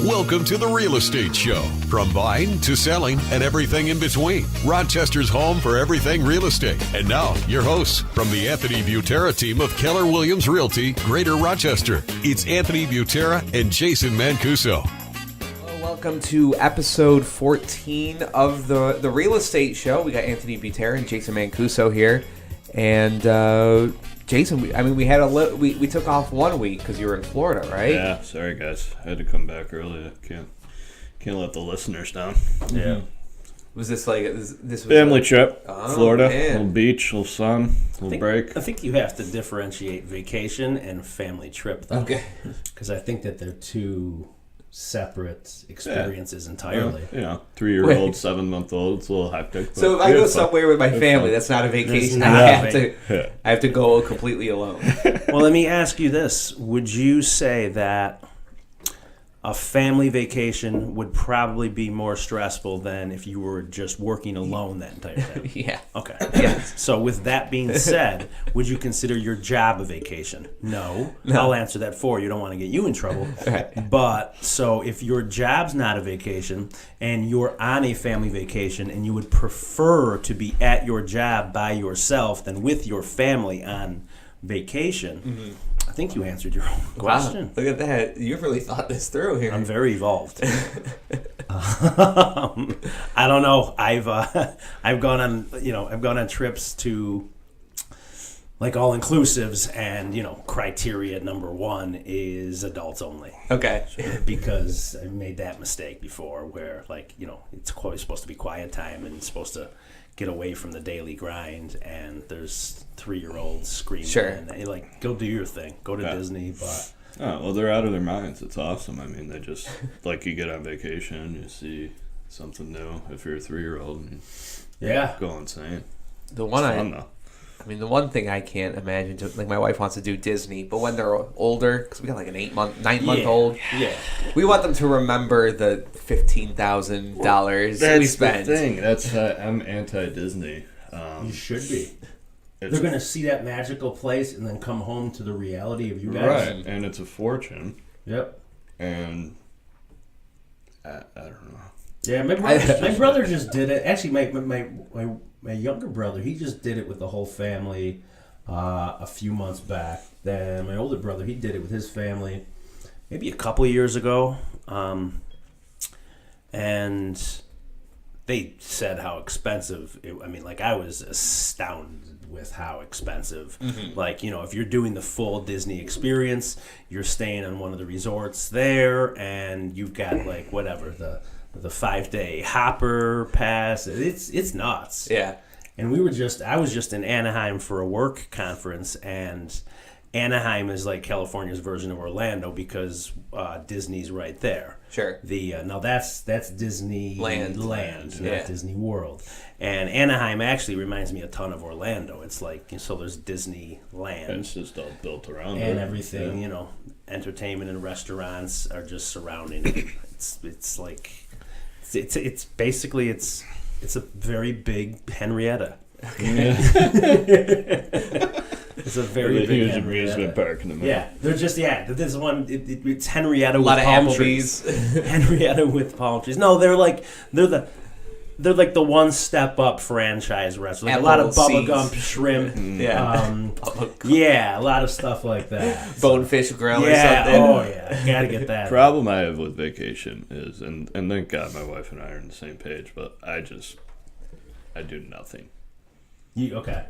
Welcome to The Real Estate Show. From buying to selling and everything in between. Rochester's home for everything real estate. And now, your hosts from the Anthony Butera team of Keller Williams Realty, Greater Rochester. It's Anthony Butera and Jason Mancuso. Welcome to episode 14 of the Real Estate Show. We got Anthony Butera and Jason Mancuso here. And Jason, we had we took off 1 week because you were in Florida, right? Yeah, sorry guys, I had to come back early. I can't let the listeners down. Yeah. Was this like this was family trip? Florida, man. little beach, little sun, little break. I think you have to differentiate vacation and family trip, though. Okay. Because I think that they're two separate experiences entirely. Well, 3-year-old, 7-month-old. It's a little hectic. So if I go somewhere with my family, that's not a vacation. I have to go completely alone. Well, let me ask you this: would you say that a family vacation would probably be more stressful than if you were just working alone that entire time? Yeah. Okay. Yeah. So with that being said, would you consider your job a vacation? No. I'll answer that for you. I don't want to get you in trouble. Right. But so if your job's not a vacation and you're on a family vacation and you would prefer to be at your job by yourself than with your family on vacation, I think you answered your own question. Wow, look at that. You've really thought this through here. I'm very evolved. I don't know. I've gone on trips to like all inclusives, and criteria number one is adults only. Okay. Because I made that mistake before, where it's always supposed to be quiet time and it's supposed to get away from the daily grind, and there's 3-year-olds screaming. Sure. And go do your thing. Go to Disney, but. Oh, well, they're out of their minds. It's awesome. I mean, they just, you get on vacation, you see something new. If you're a 3-year-old, and go insane. The one it's fun, though. The one thing I can't imagine, my wife wants to do Disney, but when they're older, because we got like an 9-month-old, we want them to remember the $15,000 we spent. That's the thing. I'm anti-Disney. You should be. They're going to see that magical place and then come home to the reality of you guys. Right, and it's a fortune. Yep. And I don't know. Yeah, my brother just did it. Actually, my younger brother, he just did it with the whole family a few months back. Then my older brother, he did it with his family maybe a couple of years ago. And they said how expensive I was astounded with how expensive. If you're doing the full Disney experience, you're staying on one of the resorts there, and you've got the 5-day hopper pass. It's nuts. Yeah. And I was just in Anaheim for a work conference, and Anaheim is like California's version of Orlando because Disney's right there. Sure. Now that's Disney Land, not Disney World. And Anaheim actually reminds me a ton of Orlando. It's there's Disneyland. It's just all built around and it. Everything, entertainment and restaurants are just surrounding it. It's basically a very big Henrietta. It's a very big huge amusement park in the middle. Yeah, they're just This one, it's Henrietta with a lot of palm Applebee's. trees. Henrietta with palm trees. No, they're like the one step up franchise restaurant. Like a lot of Bubba shrimp. Yeah. A lot of stuff like that. Bonefish grill or something. Oh yeah, gotta get that. Problem I have with vacation is, and thank God my wife and I are on the same page, but I do nothing. Okay.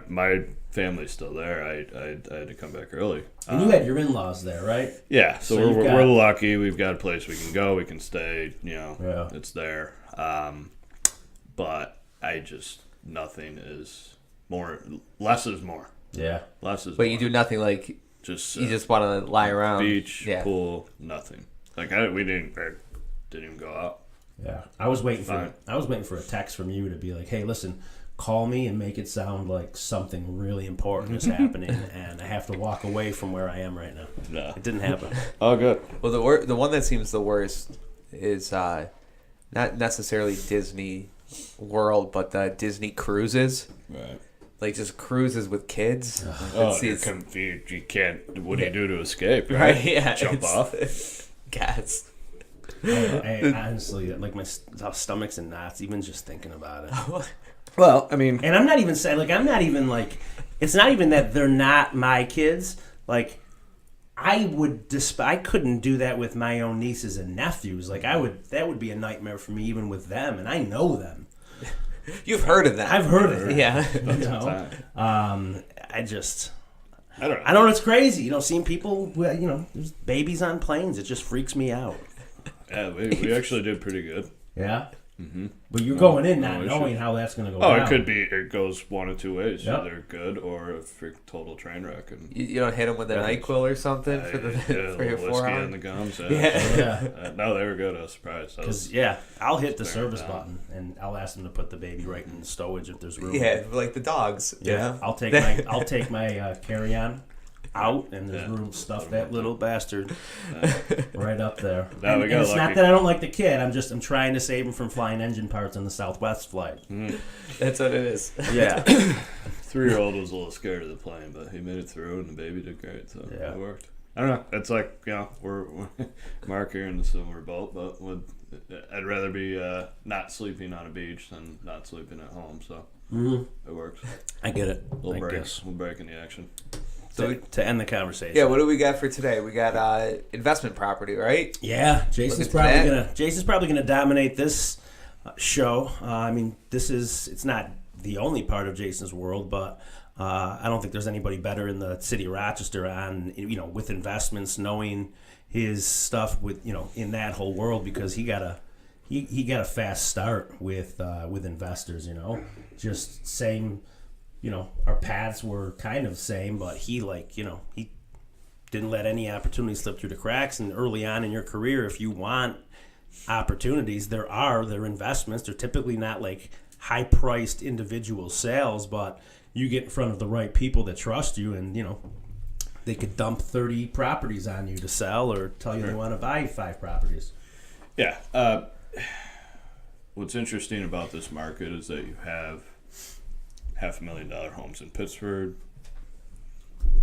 My family's still there. I had to come back early. And you had your in-laws there, right? Yeah, so we're lucky. We've got a place we can go. We can stay. It's there. But nothing is more. Less is more. Yeah. Less is. But more. you do nothing you just want to lie around. Beach, pool, nothing. We didn't even go out. Yeah, I was waiting for a text from you to be like, "Hey, listen, call me and make it sound like something really important is happening, and I have to walk away from where I am right now." No, it didn't happen. Oh, good. Well, the one that seems the worst is not necessarily Disney World, but the Disney cruises. Right. Just cruises with kids. You're confused. You can't. What do you do to escape? Right? Yeah. Jump off. Gas. I honestly, like my stomach's in knots even just thinking about it. Well, I mean, And I'm not even saying, like, I'm not even like, it's not even that they're not my kids. Like, I couldn't do that with my own nieces and nephews. Like, that would be a nightmare for me even with them, and I know them. You've heard of that. I've heard of it. Yeah. You know? I don't I know. It's crazy. You know, seeing people, there's babies on planes. It just freaks me out. Yeah, we actually did pretty good. Yeah? Mm-hmm. But you're going in not no knowing how that's going to go Oh, down. it could be. It goes one of two ways. Yep. Either good or a total train wreck. And You don't hit them with a NyQuil or something for a for your little whiskey forearm? in the gums. Yeah. No, they were good. I was surprised. Because, I'll hit the staring service down. button, and I'll ask them to put the baby right in the stowage if there's room. Yeah, like the dogs. Yeah. I'll take my carry-on out, and there's room to stuff that little bastard right up there. Now And, we got and it's not lucky. that I don't like the kid. I'm trying to save him from flying engine parts on the Southwest flight. That's what it is. Yeah. 3-year-old was a little scared of the plane, but he made it through, and the baby did great. So Yeah. it worked. I don't know. It's like, we're Mark here in the similar boat, but I'd rather be not sleeping on a beach than not sleeping at home. So it works. I get it. Little break. Guess. We'll break in the action. To end the conversation. Yeah, what do we got for today? We got investment property, right? Yeah, Jason's probably gonna dominate this show. I mean, it's not the only part of Jason's world, but I don't think there's anybody better in the city of Rochester on with investments, knowing his stuff with in that whole world, because he got a fast start with investors. Just same. Our paths were kind of same, but he he didn't let any opportunity slip through the cracks. And early on in your career, if you want opportunities, they're investments. They're typically not like high-priced individual sales, but you get in front of the right people that trust you, and they could dump 30 properties on you to sell, or tell you they want to buy 5 properties. Yeah. What's interesting about this market is that you have $500,000 homes in Pittsburgh,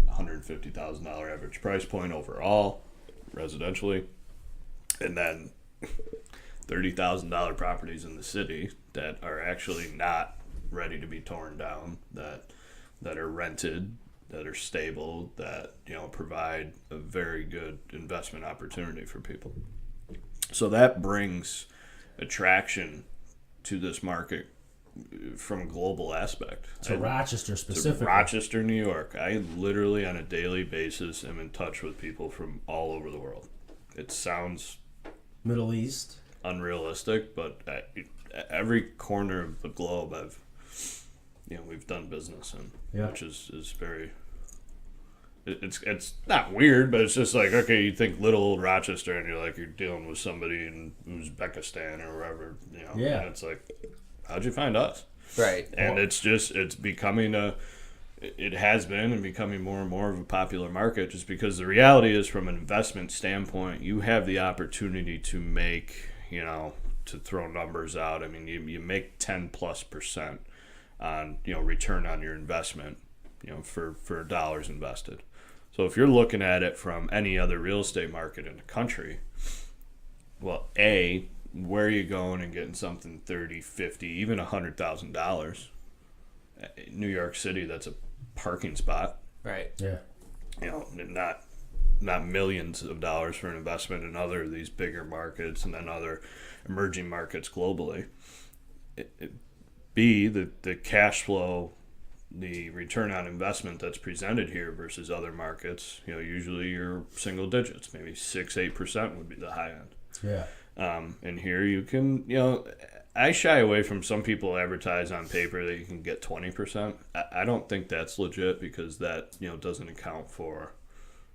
$150,000 average price point overall, residentially, and then $30,000 properties in the city that are actually not ready to be torn down, that are rented, that are stable, that provide a very good investment opportunity for people. So that brings attraction to this market from a global aspect. To Rochester specifically. To Rochester, New York. I literally on a daily basis am in touch with people from all over the world. It sounds Middle East. unrealistic, but at every corner of the globe we've done business in, which is very. It's not weird, but it's just like, okay, you think little old Rochester, and you're dealing with somebody in Uzbekistan or wherever, Yeah. And it's like, how'd you find us? Right. And it's becoming it has been and becoming more and more of a popular market, just because the reality is, from an investment standpoint, you have the opportunity to make, to throw numbers out. I mean, you make 10+% on, return on your investment, for dollars invested. So if you're looking at it from any other real estate market in the country, well, where are you going and getting something $30,000, $50,000, even $100,000? New York City, that's a parking spot. Right. Yeah. Not millions of dollars for an investment in other of these bigger markets and then other emerging markets globally. The cash flow, the return on investment that's presented here versus other markets, usually you're single digits, maybe 6-8% would be the high end. Yeah. And here you can, I shy away from some people advertise on paper that you can get 20%. I don't think that's legit, because that, doesn't account for,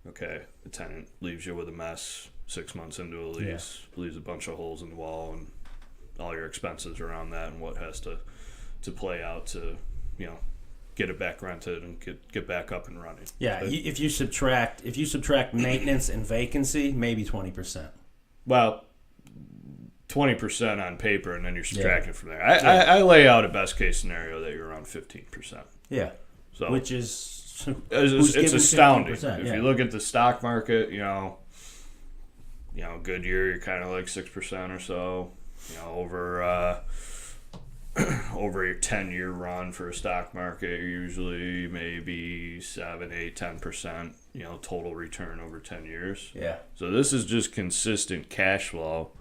okay, the tenant leaves you with a mess 6 months into a lease, leaves a bunch of holes in the wall, and all your expenses around that, and what has to play out to, get it back rented and get back up and running. Yeah, But, if you subtract maintenance and vacancy, maybe 20%. well, 20% on paper, and then you're subtracting from there. I lay out a best case scenario that you're around 15%. Yeah, So which is it's astounding. 50%, If you look at the stock market, a good year, you're kind of like 6% or so. Over your 10-year run for a stock market, you're usually maybe 7, 8, 10%, total return over 10 years. Yeah. So this is just consistent cash flow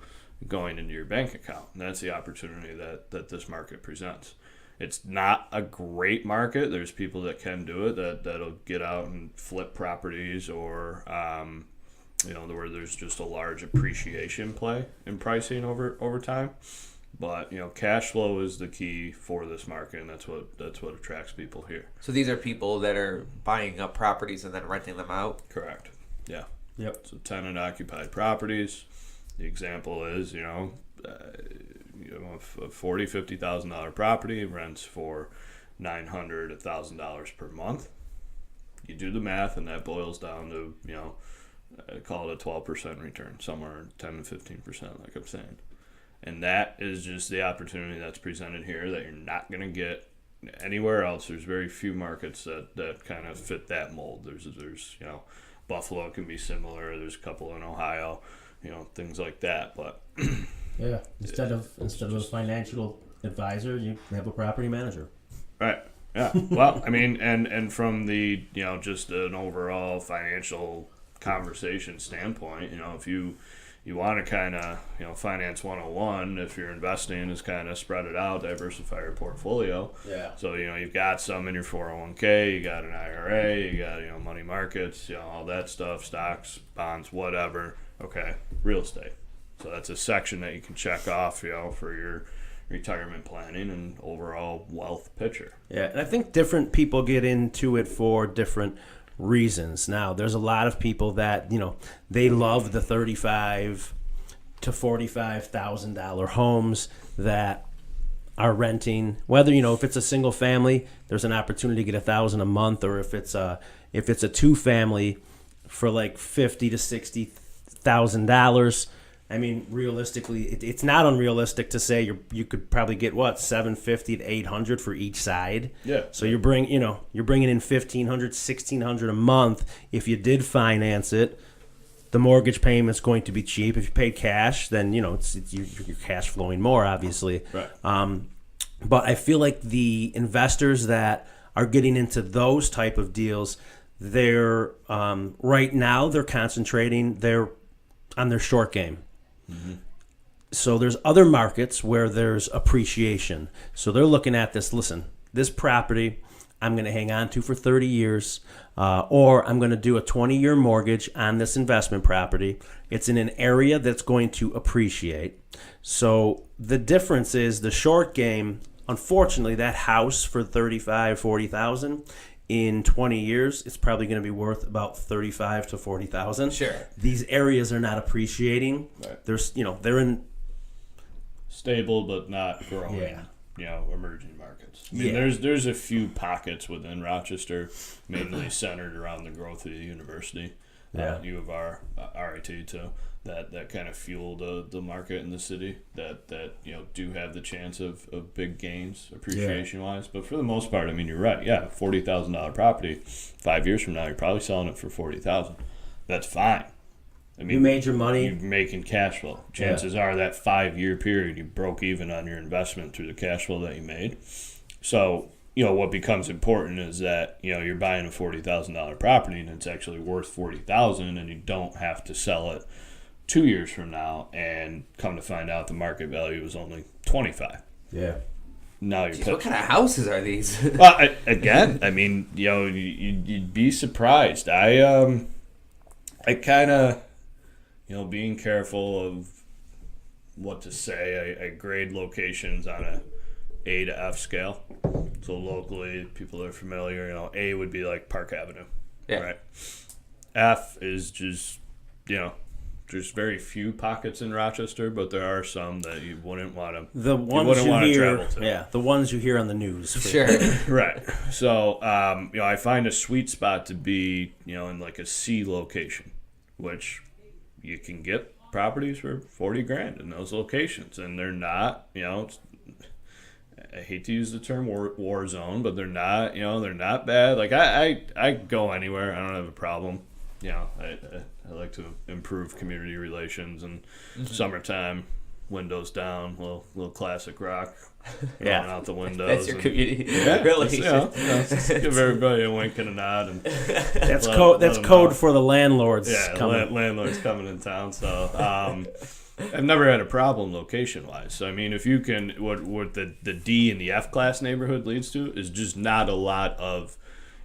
going into your bank account. And that's the opportunity that this market presents. It's not a great market. There's people that can do it, that'll get out and flip properties, or where there's just a large appreciation play in pricing over time. But cash flow is the key for this market, and that's what attracts people here. So these are people that are buying up properties and then renting them out? Correct. Yeah. Yep. So tenant-occupied properties. The example is, a $40,000-$50,000 property rents for $900, $1,000 per month. You do the math, and that boils down to, call it a 12% return, somewhere 10 to 15%, like I'm saying. And that is just the opportunity that's presented here that you're not going to get anywhere else. There's very few markets that kind of fit that mold. There's Buffalo can be similar. There's a couple in Ohio, things like that. But yeah, instead of a financial advisor, you have a property manager. Right. Yeah. Well, I mean, and from the just an overall financial conversation standpoint, if you want to kind of, finance 101, if you're investing, is kind of spread it out, diversify your portfolio. Yeah. So, you've got some in your 401k, you got an IRA, you got, money markets, all that stuff, stocks, bonds, whatever. Okay. Real estate. So that's a section that you can check off, for your retirement planning and overall wealth picture. Yeah. And I think different people get into it for different reasons. Now, there's a lot of people that they love the $35,000 to $45,000 homes that are renting. Whether if it's a single family, there's an opportunity to get $1,000 a month, or if it's a two family for like $50,000 to $60,000. I mean, realistically, it's not unrealistic to say you could probably get $750 to $800 for each side. Yeah. So you're bringing in $1,500, $1,600 a month. If you did finance it, the mortgage payment's going to be cheap. If you paid cash, then you're cash flowing more, obviously. Right. But I feel like the investors that are getting into those type of deals, they're right now they're concentrating on their short game. Mm-hmm. So there's other markets where there's appreciation. So they're looking at this. Listen, this property I'm going to hang on to for 30 years, or I'm going to do a 20-year mortgage on this investment property. It's in an area that's going to appreciate. So the difference is the short game. Unfortunately, that house for $35,000, $40,000. In 20 years, it's probably going to be worth about $35,000 to $40,000. Sure. These areas are not appreciating. Right. They're in stable but not growing. Yeah. Emerging markets. I mean, there's a few pockets within Rochester, mainly centered around the growth of the university. U of R, RIT too. That kind of fuel the market in the city that do have the chance of big gains appreciation wise. But for the most part, I mean, you're right. Yeah, $40,000 property, 5 years from now, you're probably selling it for $40,000. That's fine. I mean, you made your money. You're making cash flow. Chances are that 5-year period you broke even on your investment through the cash flow that you made. So what becomes important is that you're buying a $40,000 property and it's actually worth $40,000, and you don't have to sell it 2 years from now and come to find out the market value is only $25,000. Yeah. Now you're what kind of houses are these? Well, again, I mean, you'd be surprised. I kind of, being careful of what to say. I grade locations on a A to F scale. So locally, people are familiar. A would be like Park Avenue, right? F is just, there's very few pockets in Rochester, but there are some that you wouldn't want to. The ones you hear, travel to. the ones you hear on the news. Sure. Right. So, I find a sweet spot to be, in like a C location, which you can get properties for $40,000 in those locations, and they're not, I hate to use the term war zone, but they're not, they're not bad. Like I go anywhere. I don't have a problem. I I like to improve community relations, and summertime, windows down, little classic rock, rolling out the windows. That's your and- community Yeah, relations. just give everybody a wink and a nod, and That's let- code. let That's them code know. for the landlords. Yeah, coming. landlord's coming in town. So I've never had a problem location wise. So I mean, if you can, what the D and the F class neighborhood leads to is just not a lot of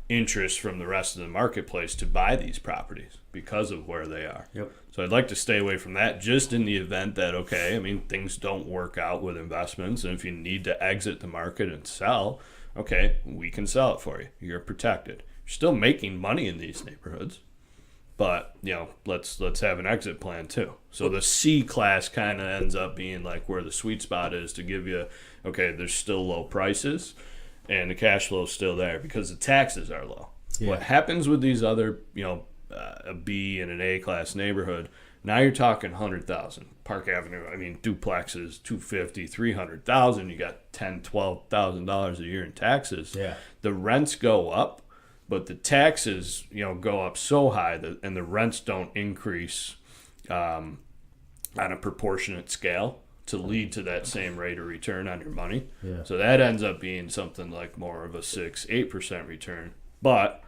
interest from the rest of the marketplace to buy these properties because of where they are. Yep. So I'd like to stay away from that, just in the event that, okay, I mean, things don't work out with investments, and if you need to exit the market and sell, okay, we can sell it for you. You're protected. You're still making money in these neighborhoods, but let's have an exit plan too. So the C class kind of ends up being like where the sweet spot is to give you, okay, there's still low prices, and the cash flow is still there because the taxes are low. Yeah. What happens with these other, a B and an A class neighborhood, now you're talking 100,000. Park Avenue, I mean, duplexes, 250, 300,000. You got $10,000-$12,000 a year in taxes. Yeah. The rents go up, but the taxes, go up so high and the rents don't increase on a proportionate scale to lead to that same rate of return on your money. Yeah. So that ends up being something like more of a 6-8% return. But,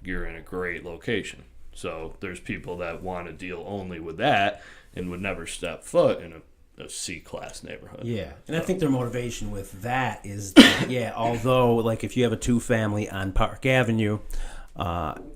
you're in a great location. So there's people that want to deal only with that and would never step foot in a C-class neighborhood. Yeah. And I think their motivation with that is that, although, like, if you have a two-family on Park Avenue,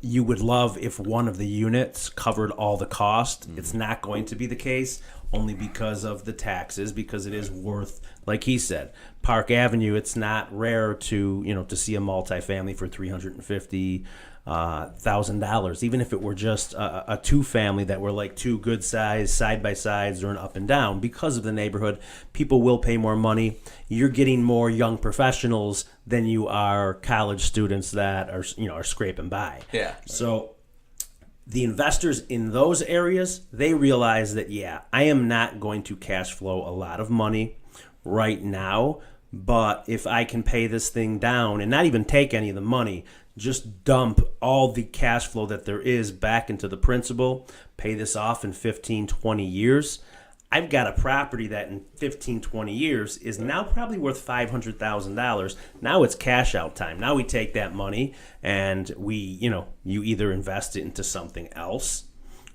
you would love if one of the units covered all the cost. It's not going to be the case, only because of the taxes, because it is worth, like he said, Park Avenue, it's not rare to see a multifamily for $350,000, even if it were just a two-family that were like two good size side-by-sides or an up and down. Because of the neighborhood, people will pay more money. You're getting more young professionals than you are college students that are scraping by. Yeah. So the investors in those areas, they realize that, I am not going to cash flow a lot of money right now, but if I can pay this thing down and not even take any of the money, just dump all the cash flow that there is back into the principal, pay this off in 15, 20 years, I've got a property that in 15, 20 years is now probably worth $500,000. Now it's cash out time. Now we take that money and you either invest it into something else,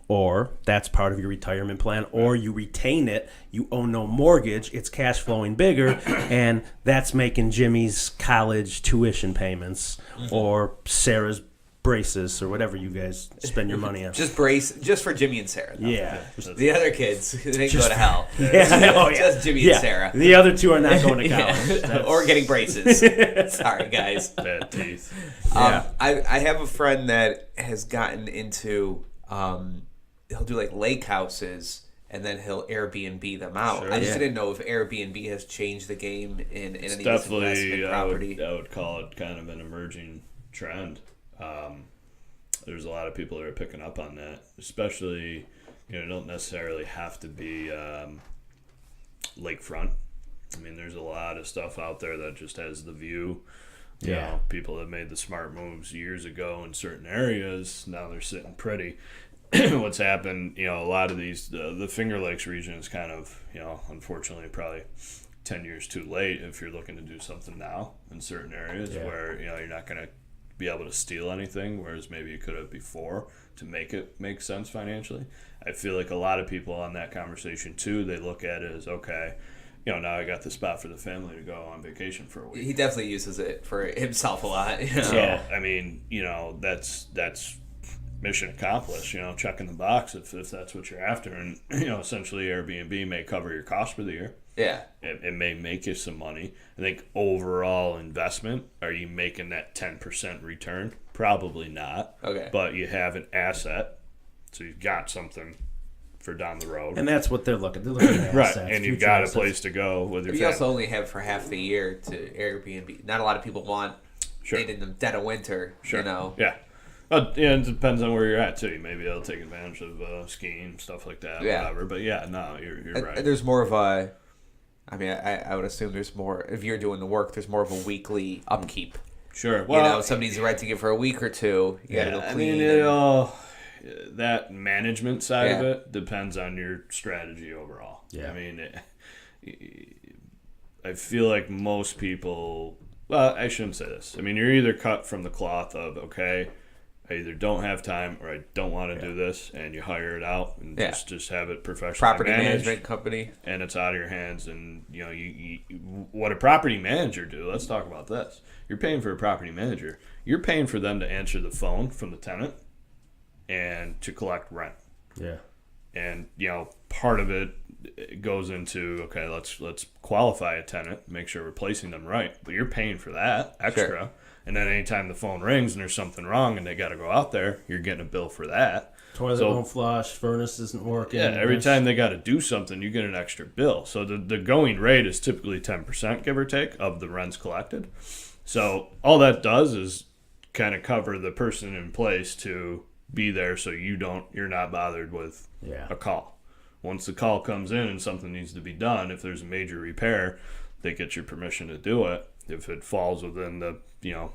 or that's part of your retirement plan, or you retain it, you owe no mortgage, it's cash flowing bigger, and that's making Jimmy's college tuition payments or Sarah's braces or whatever you guys spend your money on. Just for Jimmy and Sarah. Though. Yeah. The other kids, they go to hell. Yeah. Just Jimmy and Sarah. The other two are not going to college. Yeah. Or getting braces. Sorry, guys. Bad teeth. I have a friend that has gotten into, he'll do like lake houses and then he'll Airbnb them out. Sure. I just didn't know if Airbnb has changed the game in any of this Definitely, investment property. I would call it kind of an emerging trend. There's a lot of people that are picking up on that, especially, it don't necessarily have to be lakefront. I mean, there's a lot of stuff out there that just has the view. People that made the smart moves years ago in certain areas, now they're sitting pretty. What's happened, a lot of these, the Finger Lakes region is kind of, unfortunately probably 10 years too late if you're looking to do something now in certain areas where, you're not going to be able to steal anything, whereas maybe you could have before to make it make sense financially. I feel like a lot of people on that conversation too, they look at it as, okay, now I got the spot for the family to go on vacation for a week. He definitely uses it for himself a lot. So, I mean, that's mission accomplished, checking the box if that's what you're after. And, essentially Airbnb may cover your cost for the year. Yeah. It may make you some money. I think overall investment, are you making that 10% return? Probably not. Okay. But you have an asset, so you've got something for down the road. And that's what they're looking at. Right, assets, and you've future got a assets. place to go with your You family. also only have for half the year to Airbnb. Not a lot of people want it in the dead of winter, Sure. Yeah. It depends on where you're at too. Maybe they'll take advantage of skiing, stuff like that, Yeah. whatever. But you're right. There's more of a, I would assume there's more, if you're doing the work, there's more of a weekly upkeep. Sure. Well, Somebody's renting it for a week or two. You gotta go I clean. mean, that management side of Yeah. it depends on your strategy overall. Yeah. I mean, I feel like most people, well, I shouldn't say this. I mean, you're either cut from the cloth of, okay, I either don't have time or I don't want to do this, and you hire it out and Yeah. just have it professionally Property managed, management company. and it's out of your hands. And you what a property manager do. Let's talk about this. You're paying for a property manager. You're paying for them to answer the phone from the tenant and to collect rent. Yeah. And part of it goes into, okay, let's qualify a tenant, make sure we're placing them right, but you're paying for that extra. Sure. And then anytime the phone rings and there's something wrong and they got to go out there, you're getting a bill for that. Toilet So- won't flush, furnace isn't working. Yeah, every this- time they got to do something, you get an extra bill. So the going rate is typically 10%, give or take, of the rents collected. So all that does is kind of cover the person in place to be there, so you're not bothered with Yeah. a call. Once the call comes in and something needs to be done, if there's a major repair, they get your permission to do it. If it falls within the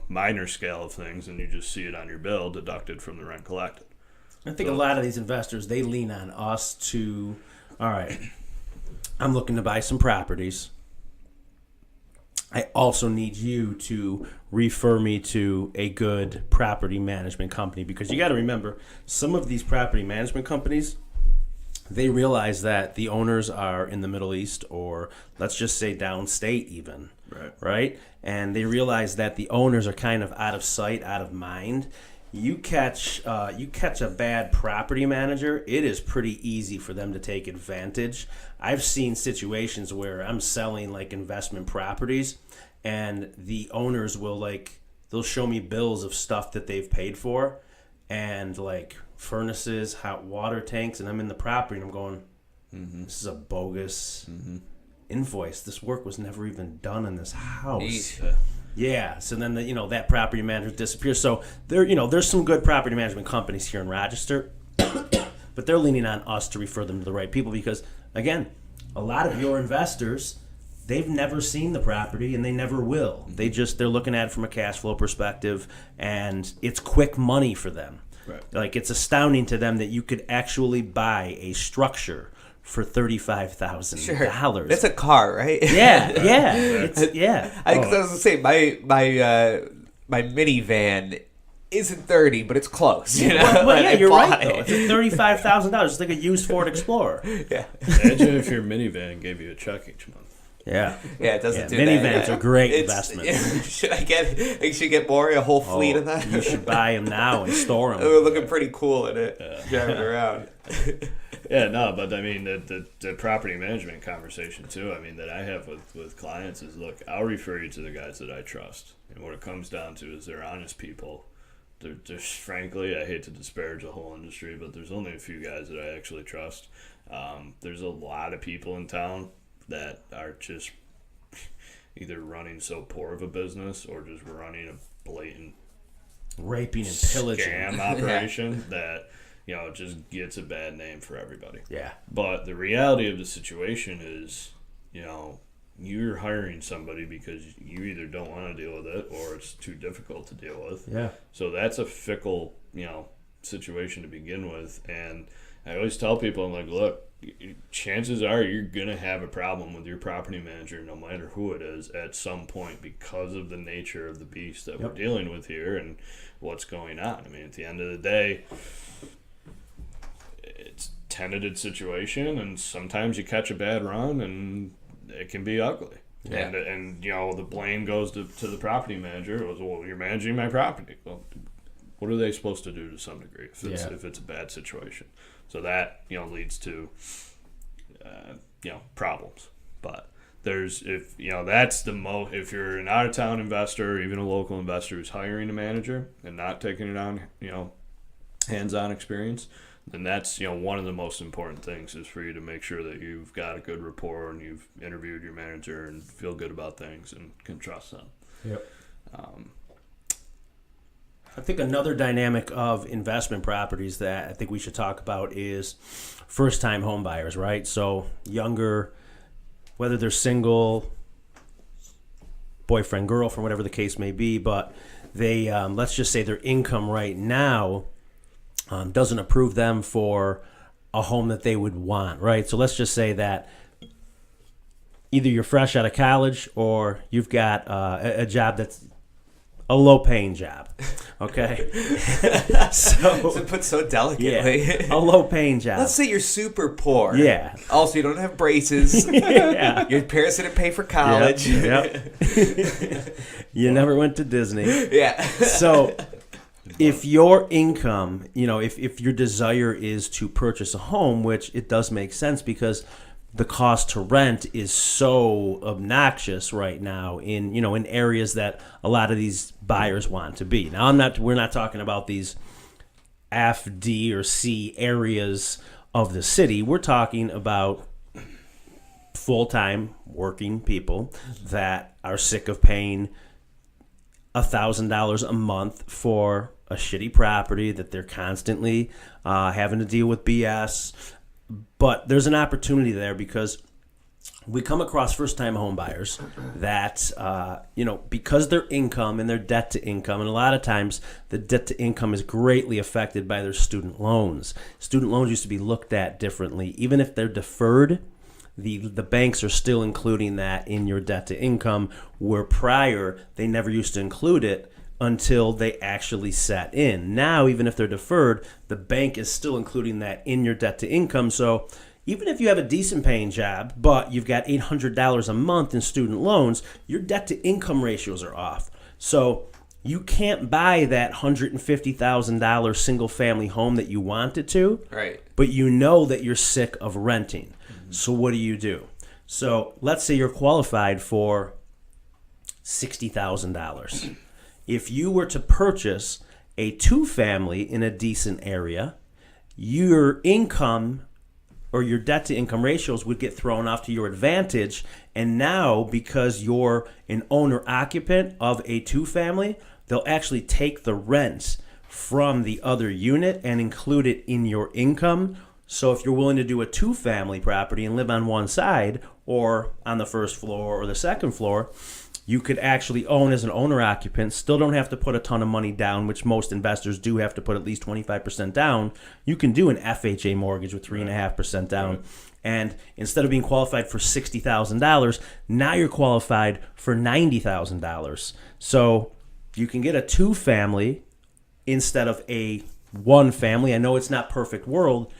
minor scale of things, and you just see it on your bill deducted from the rent collected. I think a lot of these investors, they lean on us to, all right, I'm looking to buy some properties. I also need you to refer me to a good property management company, because you got to remember, some of these property management companies, they realize that the owners are in the Middle East, or let's just say downstate even, right? And they realize that the owners are kind of out of sight, out of mind. You catch a bad property manager, it is pretty easy for them to take advantage. I've seen situations where I'm selling like investment properties, and the owners will they'll show me bills of stuff that they've paid for, and like furnaces, hot water tanks, and I'm in the property and I'm going, this is a bogus invoice. This work was never even done in this house. Yeesh. Yeah, so then that property manager disappears. So there's some good property management companies here in Rochester, but they're leaning on us to refer them to the right people, because again, a lot of your investors, they've never seen the property and they never will. They're looking at it from a cash flow perspective, and it's quick money for them. Right. Like, it's astounding to them that you could actually buy a structure for $35,000. Sure. That's a car, right? Yeah, yeah, it's, yeah. I was gonna say my minivan isn't 30, but it's close. You know? Well, yeah, I you're bought right, though. it. It's $35,000. It's like a used Ford Explorer. Yeah, Imagine if your minivan gave you a check each month. Yeah. yeah, it doesn't do minivans that. are great It's- investments. Should I should get more? A whole fleet of that? You should buy them now and store them. We're looking pretty cool in it, driving around. Yeah, no, but I mean the property management conversation too. I mean that I have with clients is, look, I'll refer you to the guys that I trust, and what it comes down to is they're honest people. There's frankly, I hate to disparage the whole industry, but there's only a few guys that I actually trust. There's a lot of people in town that are just either running so poor of a business or just running a blatant Raping and pillaging. scam operation that just gets a bad name for everybody. Yeah. But the reality of the situation is, you're hiring somebody because you either don't want to deal with it or it's too difficult to deal with. Yeah. So that's a fickle, situation to begin with. And I always tell people, I'm like, look, chances are you're going to have a problem with your property manager, no matter who it is, at some point, because of the nature of the beast that we're dealing with here and what's going on. I mean, at the end of the day, it's a tenanted situation, and sometimes you catch a bad run and it can be ugly. Yeah. And the blame goes to the property manager. It was, well, you're managing my property. Well, what are they supposed to do to some degree if it's a bad situation? So that leads to problems. But if you're an out of town investor or even a local investor who's hiring a manager and not taking it on hands-on experience, then that's one of the most important things is for you to make sure that you've got a good rapport and you've interviewed your manager and feel good about things and can trust them. Yep. I think another dynamic of investment properties that I think we should talk about is first-time home buyers, right? So younger, whether they're single, boyfriend, girlfriend, whatever the case may be, but they, let's just say their income right now doesn't approve them for a home that they would want, right? So let's just say that either you're fresh out of college or you've got a job that's a low-paying job, okay? So put so delicately. Yeah, a low-paying job. Let's say you're super poor. Yeah. Also, you don't have braces. Yeah. Your parents didn't pay for college. Yep. You never went to Disney. Yeah. So if your income, if your desire is to purchase a home, which it does make sense because the cost to rent is so obnoxious right now in areas that a lot of these buyers want to be. Now we're not talking about these F, D, or C areas of the city. We're talking about full-time working people that are sick of paying $1,000 a month for a shitty property that they're constantly having to deal with BS. But there's an opportunity there because we come across first-time home buyers that, because their income and their debt to income, and a lot of times the debt to income is greatly affected by their student loans. Student loans used to be looked at differently. Even if they're deferred, the banks are still including that in your debt to income, where prior they never used to include it until they actually set in. Now, even if they're deferred, the bank is still including that in your debt to income. So even if you have a decent paying job, but you've got $800 a month in student loans, your debt to income ratios are off. So you can't buy that $150,000 single family home that you wanted to, Right. but you know that you're sick of renting. Mm-hmm. So what do? So let's say you're qualified for $60,000. If you were to purchase a two-family in a decent area, your income or your debt-to-income ratios would get thrown off to your advantage. And now, because you're an owner-occupant of a two-family, they'll actually take the rent from the other unit and include it in your income. So if you're willing to do a two-family property and live on one side or on the first floor or the second floor, you could actually own as an owner-occupant, still don't have to put a ton of money down, which most investors do have to put at least 25% down. You can do an FHA mortgage with 3.5% down. Right. And instead of being qualified for $60,000, now you're qualified for $90,000. So you can get a two-family instead of a one-family. I know it's not perfect world,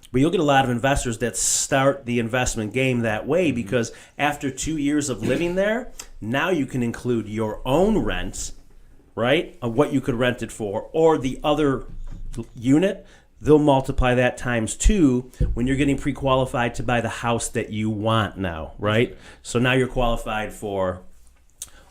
but you'll get a lot of investors that start the investment game that way because after 2 years of living there, now you can include your own rent, right, of what you could rent it for, or the other unit. They'll multiply that times 2 when you're getting pre-qualified to buy the house that you want now, right? So now you're qualified for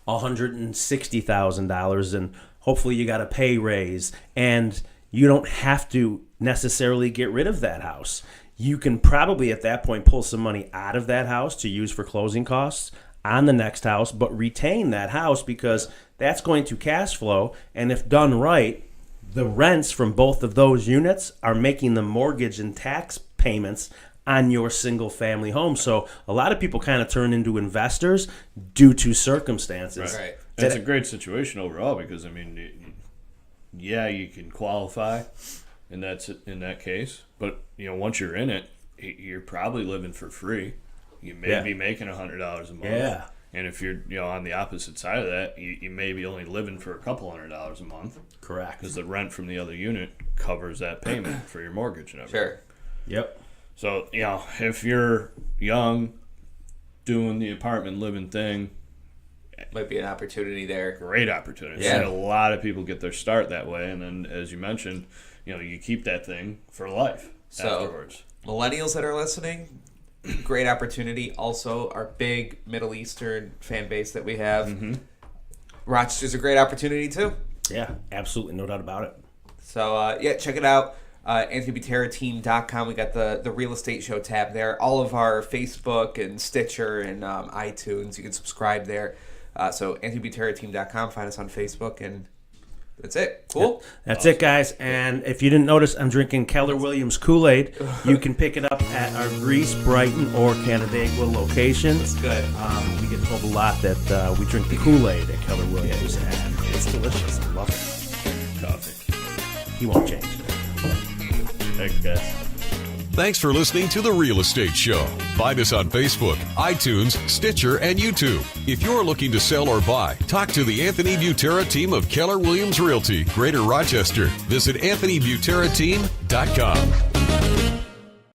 $160,000, and hopefully you got a pay raise, and you don't have to necessarily get rid of that house. You can probably at that point pull some money out of that house to use for closing costs on the next house, but retain that house because that's going to cash flow. And if done right, the rents from both of those units are making the mortgage and tax payments on your single family home. So a lot of people kind of turn into investors due to circumstances. Right. It's a great situation overall because, I mean, yeah, you can qualify in that case, but once you're in it, you're probably living for free. You may be making $100 a month. Yeah. And if you're on the opposite side of that, you may be only living for a couple $100 a month. Correct. Because the rent from the other unit covers that payment for your mortgage and everything. Sure. Yep. So, if you're young, doing the apartment living thing, might be an opportunity there. Great opportunity. Yeah. And a lot of people get their start that way, and then, as you mentioned, you keep that thing for life afterwards. Millennials that are listening, great opportunity. Also, our big Middle Eastern fan base that we have. Mm-hmm. Rochester's a great opportunity too. Yeah, absolutely, no doubt about it. So, check it out. AnthonyButteraTeam.com. We got the real estate show tab there. All of our Facebook and Stitcher and iTunes. You can subscribe there. So AnthonyButteraTeam.com. Find us on Facebook, and that's it. Cool. Yep. That's it, guys. And if you didn't notice, I'm drinking Keller Williams Kool-Aid. You can pick it up at our Greece, Brighton, or Canandaigua locations. It's good. We get told a lot that we drink the Kool-Aid at Keller Williams, and it's delicious. I love it. Coffee. He won't change. Thanks, guys. Thanks for listening to The Real Estate Show. Find us on Facebook, iTunes, Stitcher, and YouTube. If you're looking to sell or buy, talk to the Anthony Butera team of Keller Williams Realty, Greater Rochester. Visit AnthonyButeraTeam.com.